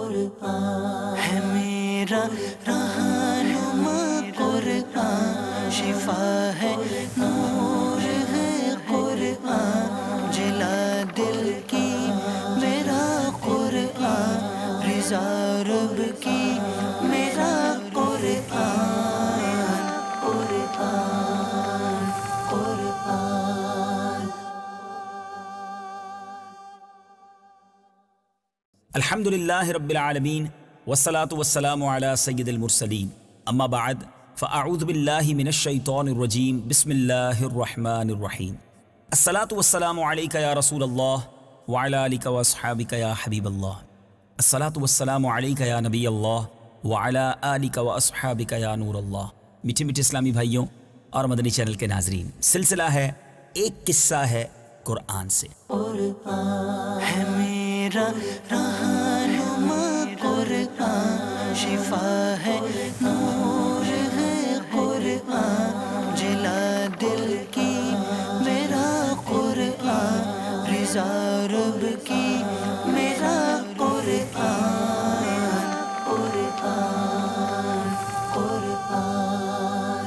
قرآن ہے میرا رہنما، قرآن شفا ہے، نور ہے قرآن، جلا دل کی میرا قرآن، رضا رب کی میرا قرآن، قرآن قرآن۔ الحمدللہ رب العالمین والصلاة والسلام علی سید المرسلین، اما بعد فاعوذ باللہ من الشیطان الرجیم، بسم اللہ الرحمن الرحیم۔ الصلاة والسلام علیک یا رسول اللہ وعلی آلک واصحابک یا حبیب اللہ، الصلاة والسلام علیک یا نبی اللہ وعلی آلک واصحابک یا نور اللہ۔ میٹھے میٹھے اسلامی بھائیوں اور مدنی چینل کے ناظرین، سلسلہ ہے ایک قصہ ہے قرآن سے۔ قرآن ہے میرا رہنما، قرآن شفا ہے، نور ہے قرآن، جلا دل کی میرا قرآن، رضا رب کی میرا قرآن، قرآن قرآن۔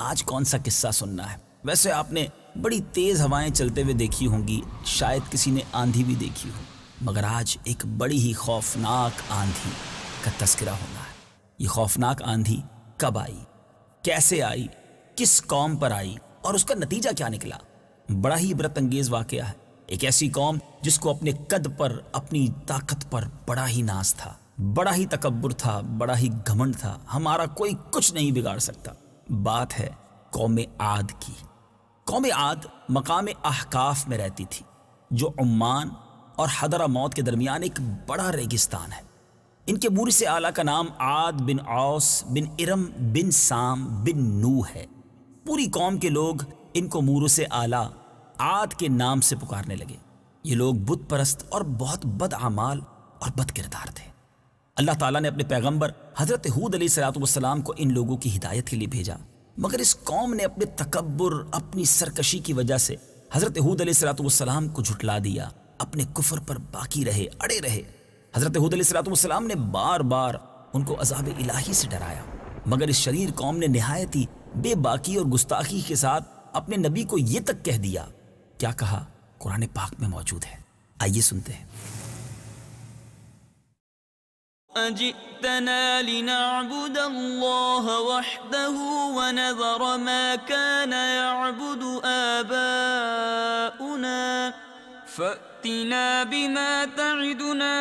آج کون سا قصہ سننا ہے؟ ویسے آپ نے بڑی تیز ہوائیں چلتے ہوئے دیکھی ہوں گی، شاید کسی نے آندھی بھی دیکھی ہو، مگر آج ایک بڑی ہی خوفناک آندھی کا تذکرہ ہونا ہے۔ یہ خوفناک آندھی کب آئی، کیسے آئی، کس قوم پر آئی اور اس کا نتیجہ کیا نکلا؟ بڑا ہی عبرت انگیز واقعہ ہے۔ ایک ایسی قوم جس کو اپنے قد پر، اپنی طاقت پر بڑا ہی ناز تھا، بڑا ہی تکبر تھا، بڑا ہی گھمنڈ تھا، ہمارا کوئی کچھ نہیں بگاڑ سکتا۔ بات ہے قوم عاد کی۔ قوم عاد مقام احقاف میں رہتی تھی، جو عمان اور حضرموت کے درمیان ایک بڑا ریگستان ہے۔ ان کے مورث اعلیٰ کا نام عاد بن عوس بن ارم بن سام بن نوح ہے۔ پوری قوم کے لوگ ان کو مورث اعلیٰ عاد کے نام سے پکارنے لگے۔ یہ لوگ بت پرست اور بہت بد اعمال اور بد کردار تھے۔ اللہ تعالیٰ نے اپنے پیغمبر حضرت ہود علیہ السلام کو ان لوگوں کی ہدایت کے لیے بھیجا، مگر اس قوم نے اپنے تکبر، اپنی سرکشی کی وجہ سے حضرت ہود علیہ السلام کو جھٹلا دیا، اپنے کفر پر باقی رہے، اڑے رہے۔ حضرت ہود علیہ السلام نے بار بار ان کو عذاب الہی سے ڈرایا، مگر اس شریر قوم نے نہایت ہی بے باکی اور گستاخی کے ساتھ اپنے نبی کو یہ تک کہہ دیا۔ کیا کہا؟ قرآن پاک میں موجود ہے، آئیے سنتے ہیں۔ أجئتنا لنعبد الله وحده ونذر ما كان يعبد آباؤنا فأتنا بما تعدنا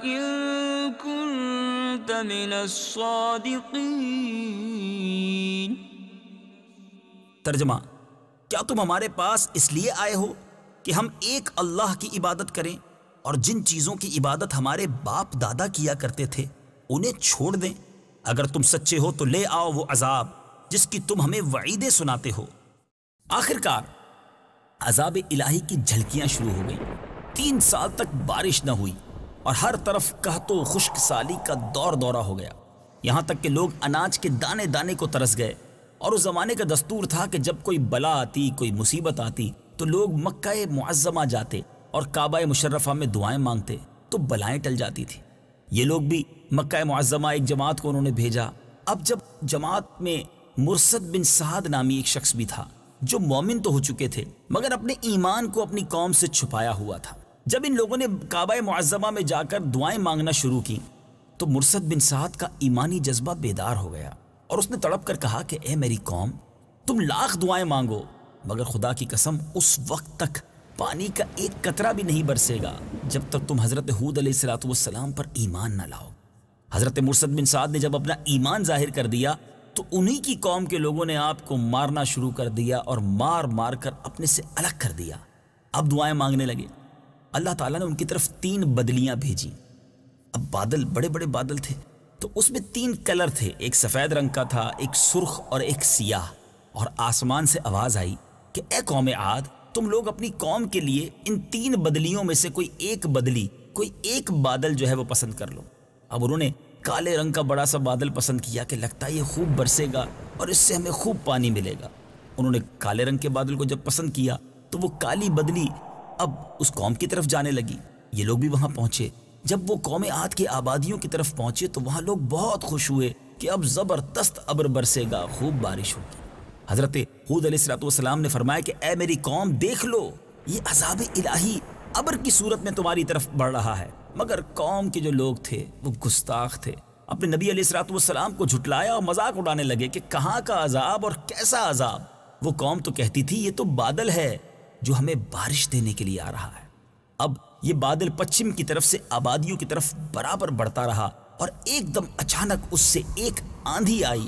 إن كنت من الصادقين۔ ترجمہ: کیا تم ہمارے پاس اس لیے آئے ہو کہ ہم ایک اللہ کی عبادت کریں اور جن چیزوں کی عبادت ہمارے باپ دادا کیا کرتے تھے انہیں چھوڑ دیں؟ اگر تم سچے ہو تو لے آؤ وہ عذاب جس کی تم ہمیں وعیدیں سناتے ہو۔ آخرکار عذاب الہی کی جھلکیاں شروع ہو گئیں۔ 3 سال تک بارش نہ ہوئی اور ہر طرف قحط و خشک سالی کا دور دورہ ہو گیا، یہاں تک کہ لوگ اناج کے دانے دانے کو ترس گئے۔ اور اس زمانے کا دستور تھا کہ جب کوئی بلا آتی، کوئی مصیبت آتی تو لوگ مکہ معظمہ جاتے اور کعبہ مشرفہ میں دعائیں مانگتے تو بلائیں ٹل جاتی تھی۔ یہ لوگ بھی مکہ معظمہ ایک جماعت کو انہوں نے بھیجا۔ اب جب جماعت میں مرثد بن سعد نامی ایک شخص بھی تھا جو مومن تو ہو چکے تھے مگر اپنے ایمان کو اپنی قوم سے چھپایا ہوا تھا۔ جب ان لوگوں نے کعبہ معظمہ میں جا کر دعائیں مانگنا شروع کی تو مرثد بن سعد کا ایمانی جذبہ بیدار ہو گیا اور اس نے تڑپ کر کہا کہ اے میری قوم، تم لاکھ دعائیں مانگو مگر خدا کی قسم اس وقت تک پانی کا ایک قطرہ بھی نہیں برسے گا جب تک تم حضرت ہود علیہ السلام پر ایمان نہ لاؤ۔ حضرت مرثد بن سعد نے جب اپنا ایمان ظاہر کر دیا تو انہی کی قوم کے لوگوں نے آپ کو مارنا شروع کر دیا اور مار مار کر اپنے سے الگ کر دیا۔ اب دعائیں مانگنے لگے۔ اللہ تعالیٰ نے ان کی طرف 3 بدلیاں بھیجیں۔ اب بادل بڑے بڑے بادل تھے تو اس میں 3 کلر تھے، ایک سفید رنگ کا تھا، ایک سرخ اور ایک سیاہ۔ اور آسمان سے آواز آئی کہ اے قوم عاد، تم لوگ اپنی قوم کے لیے ان 3 بدلیوں میں سے کوئی ایک بدلی، کوئی ایک بادل جو ہے وہ پسند کر لو۔ اب انہوں نے کالے رنگ کا بڑا سا بادل پسند کیا کہ لگتا ہے یہ خوب برسے گا اور اس سے ہمیں خوب پانی ملے گا۔ انہوں نے کالے رنگ کے بادل کو جب پسند کیا تو وہ کالی بدلی اب اس قوم کی طرف جانے لگی۔ یہ لوگ بھی وہاں پہنچے۔ جب وہ قوم عاد کی آبادیوں کی طرف پہنچے تو وہاں لوگ بہت خوش ہوئے کہ اب زبردست ابر برسے گا، خوب بارش ہوگی۔ حضرت ہود علیہ السلام نے فرمایا کہ اے میری قوم دیکھ لو، یہ عذاب الہی ابر کی صورت میں تمہاری طرف بڑھ رہا ہے۔ مگر قوم کے جو لوگ تھے وہ گستاخ تھے، اپنے نبی علیہ السلام کو جھٹلایا اور مذاق اڑانے لگے کہ کہاں کا عذاب اور کیسا عذاب۔ وہ قوم تو کہتی تھی یہ تو بادل ہے جو ہمیں بارش دینے کے لیے آ رہا ہے۔ اب یہ بادل پچھم کی طرف سے آبادیوں کی طرف برابر بڑھتا رہا اور ایک دم اچانک اس سے ایک آندھی آئی،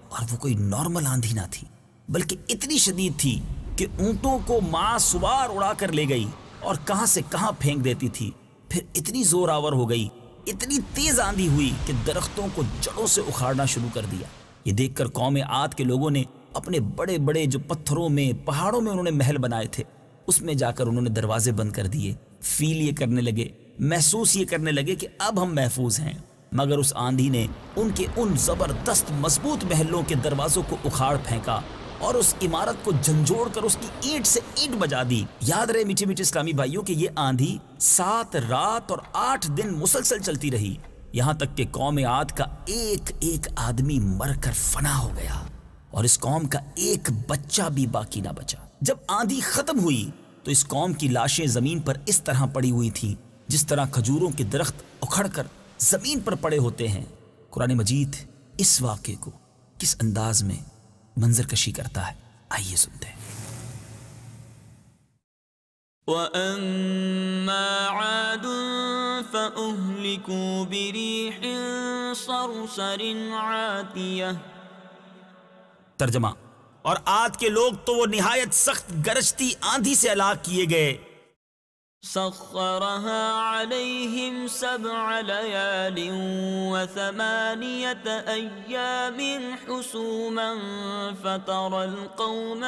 اور وہ کوئی نارمل آندھی نہ تھی بلکہ اتنی شدید تھی کہ اونٹوں کو ماں سوار اڑا کر لے گئی اور کہاں سے کہاں پھینک دیتی تھی۔ پھر اتنی زور آور ہو گئی، اتنی تیز آندھی ہوئی کہ درختوں کو جڑوں سے اکھاڑنا شروع کر دیا۔ یہ دیکھ کر قوم عاد کے لوگوں نے اپنے بڑے بڑے جو پتھروں میں، پہاڑوں میں انہوں نے محل بنائے تھے، اس میں جا کر انہوں نے دروازے بند کر دیے۔ فیل یہ کرنے لگے، محسوس یہ کرنے لگے کہ اب ہم محفوظ ہیں۔ مگر اس آندھی نے ان کے ان زبردست مضبوط محلوں کے دروازوں کو اکھاڑ پھینکا اور اس عمارت کو جھنجھوڑ کر اس کی اینٹ سے اینٹ بجا دی۔ یاد رہے میٹھے میٹھے اسلامی بھائیوں کہ یہ آندھی 7 رات اور 8 دن مسلسل چلتی رہی، یہاں تک کہ قوم عاد کا ایک ایک آدمی مر کر فنا ہو گیا اور اس قوم کا ایک بچہ بھی باقی نہ بچا۔ جب آندھی ختم ہوئی تو اس قوم کی لاشیں زمین پر اس طرح پڑی ہوئی تھیں جس طرح کھجوروں کے درخت اکھڑ کر زمین پر پڑے ہوتے ہیں۔ قرآن مجید اس واقعے کو کس انداز میں منظر کشی کرتا ہے، آئیے سنتے ہیں۔ وَأَمَّا عَادٌ فَأُهْلِكُوا بِرِيحٍ صَرْصَرٍ عَاتِيَةٍ۔ ترجمہ: اور عاد کے لوگ تو وہ نہایت سخت گرجتی آندھی سے ہلاک کیے گئے۔ سخرها عليهم 7 ليال و8 أيام حسوما فترى القوم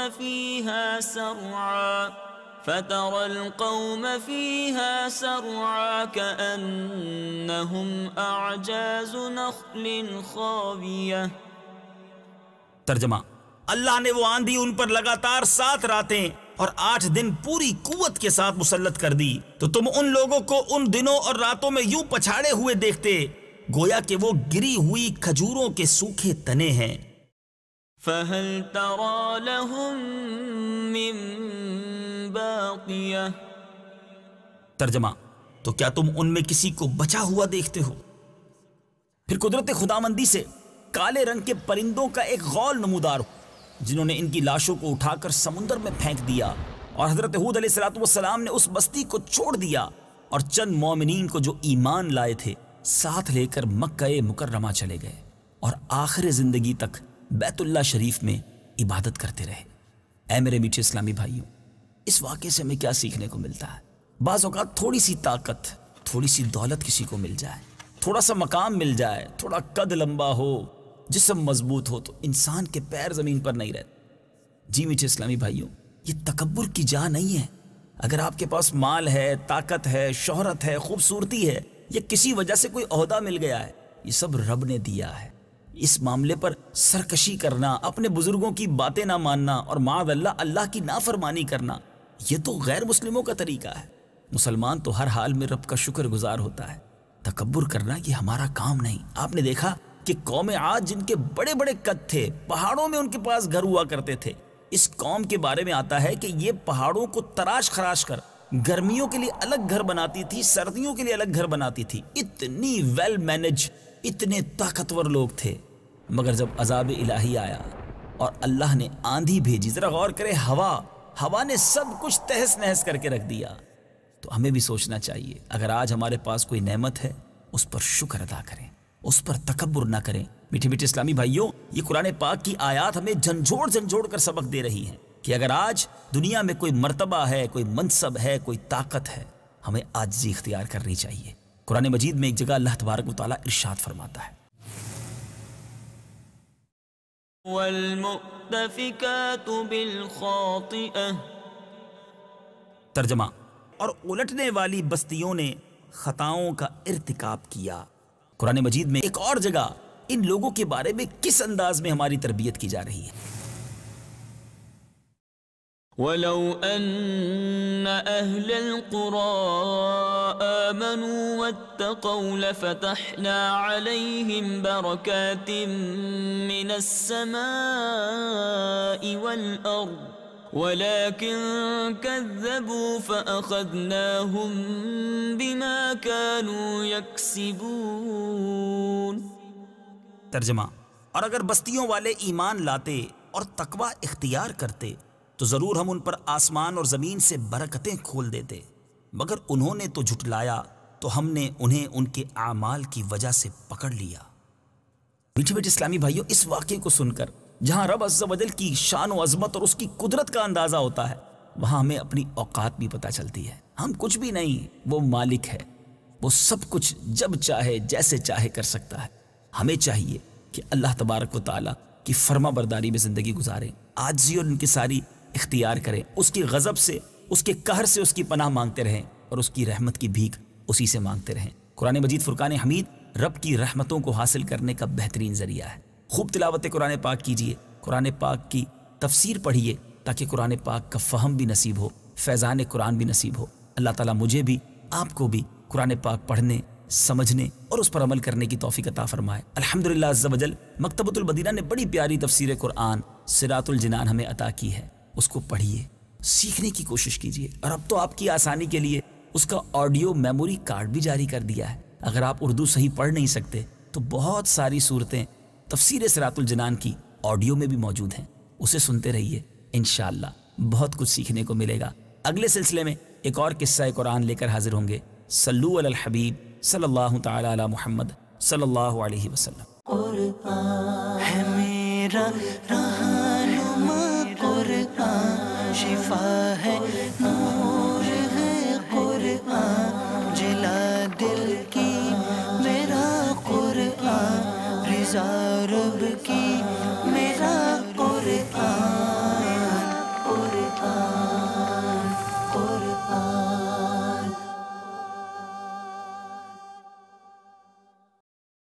فيها سرعا كأنهم أعجاز نخل خاوية۔ ترجمہ: اللہ نے وہ آندھی ان پر لگاتار 7 راتیں اور 8 دن پوری قوت کے ساتھ مسلط کر دی تو تم ان لوگوں کو ان دنوں اور راتوں میں یوں پچھاڑے ہوئے دیکھتے گویا کہ وہ گری ہوئی کھجوروں کے سوکھے تنے ہیں۔ فَهَلْ تَرَى لَهُم مِّن بَاقِيَةٍ۔ ترجمہ: تو کیا تم ان میں کسی کو بچا ہوا دیکھتے ہو؟ پھر قدرت خداوندی سے کالے رنگ کے پرندوں کا ایک غول نمودار ہو جنہوں نے ان کی لاشوں کو اٹھا کر سمندر میں پھینک دیا، اور حضرت ہود علیہ السلام نے اس بستی کو چھوڑ دیا اور چند مومنین کو جو ایمان لائے تھے ساتھ لے کر مکہ مکرمہ چلے گئے اور آخر زندگی تک بیت اللہ شریف میں عبادت کرتے رہے۔ اے میرے میٹھے اسلامی بھائیوں، اس واقعے سے ہمیں کیا سیکھنے کو ملتا ہے؟ بعض اوقات تھوڑی سی طاقت، تھوڑی سی دولت کسی کو مل جائے، تھوڑا سا مقام مل جائے، تھوڑا قد لمبا ہو، جسم مضبوط ہو، تو انسان کے پیر زمین پر نہیں رہتے۔ جی میٹھے اسلامی بھائیوں، یہ تکبر کی جا نہیں ہے۔ اگر آپ کے پاس مال ہے، طاقت ہے، شہرت ہے، خوبصورتی ہے، یا کسی وجہ سے کوئی عہدہ مل گیا ہے، یہ سب رب نے دیا ہے۔ اس معاملے پر سرکشی کرنا، اپنے بزرگوں کی باتیں نہ ماننا اور معاذ اللہ کی نافرمانی کرنا، یہ تو غیر مسلموں کا طریقہ ہے۔ مسلمان تو ہر حال میں رب کا شکر گزار ہوتا ہے۔ تکبر کرنا یہ ہمارا کام نہیں۔ آپ نے دیکھا کہ قوم عاد جن کے بڑے بڑے قد تھے، پہاڑوں میں ان کے پاس گھر ہوا کرتے تھے، اس قوم کے بارے میں آتا ہے کہ یہ پہاڑوں کو تراش خراش کر گرمیوں کے لیے الگ گھر بناتی تھی، سردیوں کے لیے الگ گھر بناتی تھی۔ اتنی ویل مینج، اتنے طاقتور لوگ تھے، مگر جب عذاب الہی آیا اور اللہ نے آندھی بھیجی، ذرا غور کرے، ہوا نے سب کچھ تہس نہس کر کے رکھ دیا۔ تو ہمیں بھی سوچنا چاہیے، اگر آج ہمارے پاس کوئی نعمت ہے اس پر شکر ادا کریں، اس پر تکبر نہ کریں۔ میٹھے میٹھے اسلامی بھائیوں، یہ قرآن پاک کی آیات ہمیں جھنجھوڑ کر سبق دے رہی ہیں کہ اگر آج دنیا میں کوئی مرتبہ ہے، کوئی منصب ہے، کوئی طاقت ہے، ہمیں عاجزی اختیار کرنی چاہیے۔ قرآن مجید میں ایک جگہ اللہ تبارک و تعالیٰ ارشاد فرماتا ہے، وَالْمُؤْتَفِكَاتُ بِالْخَاطِئَةِ۔ ترجمہ: اور الٹنے والی بستیوں نے خطاؤں کا ارتکاب کیا۔ قرآن مجید میں ایک اور جگہ ان لوگوں کے بارے میں کس انداز میں ہماری تربیت کی جا رہی ہے۔ ولو أن أهل القرى آمنوا واتقوا لفتحنا عليهم بركات من السماء والأرض ولكن كذبوا فأخذناهم بما كانوا يكسبون. ترجمہ: اور اگر بستیوں والے ایمان لاتے اور تقوی اختیار کرتے تو ضرور ہم ان پر آسمان اور زمین سے برکتیں کھول دیتے، مگر انہوں نے تو جھٹلایا تو ہم نے انہیں ان کے اعمال کی وجہ سے پکڑ لیا. میٹھے میٹھے اسلامی بھائیوں، اس واقعے کو سن کر جہاں رب عز و جل کی شان و عظمت اور اس کی قدرت کا اندازہ ہوتا ہے، وہاں ہمیں اپنی اوقات بھی پتہ چلتی ہے. ہم کچھ بھی نہیں، وہ مالک ہے، وہ سب کچھ جب چاہے جیسے چاہے کر سکتا ہے. ہمیں چاہیے کہ اللہ تبارک و تعالیٰ کی فرما برداری میں زندگی گزاریں، عاجزی اور انکساری اختیار کریں، اس کی غضب سے، اس کے قہر سے اس کی پناہ مانگتے رہیں اور اس کی رحمت کی بھیک اسی سے مانگتے رہیں. قرآن مجید فرقان حمید رب کی رحمتوں کو حاصل کرنے کا بہترین ذریعہ ہے. خوب تلاوت قرآن پاک کیجئے، قرآن پاک کی تفسیر پڑھیے تاکہ قرآن پاک کا فہم بھی نصیب ہو، فیضان قرآن بھی نصیب ہو. اللہ تعالیٰ مجھے بھی آپ کو بھی قرآن پاک پڑھنے، سمجھنے اور اس پر عمل کرنے کی توفیق عطا فرمائے. الحمدللہ عز و جل مکتبۃ المدینہ نے بڑی پیاری تفسیر قرآن صراط الجنان ہمیں عطا کی ہے. اس کو پڑھیے، سیکھنے کی کوشش کیجیے، اور اب تو آپ کی آسانی کے لیے اس کا آڈیو میموری کارڈ بھی جاری کر دیا ہے. اگر آپ اردو صحیح پڑھ نہیں سکتے تو بہت ساری صورتیں تفسیر صراط الجنان کی آڈیو میں بھی موجود ہیں، اسے سنتے رہیے، انشاءاللہ بہت کچھ سیکھنے کو ملے گا. اگلے سلسلے میں ایک اور قصہ قرآن لے کر حاضر ہوں گے. صلو علی الحبیب صلی اللہ تعالی علی محمد صلی اللہ علیہ وسلم. قرآن ہے میرا رہنما، قرآن شفا ہے، نور ہے قرآن، جلا دل کی میرا قرآن، رضا رب کی میرا قرآن.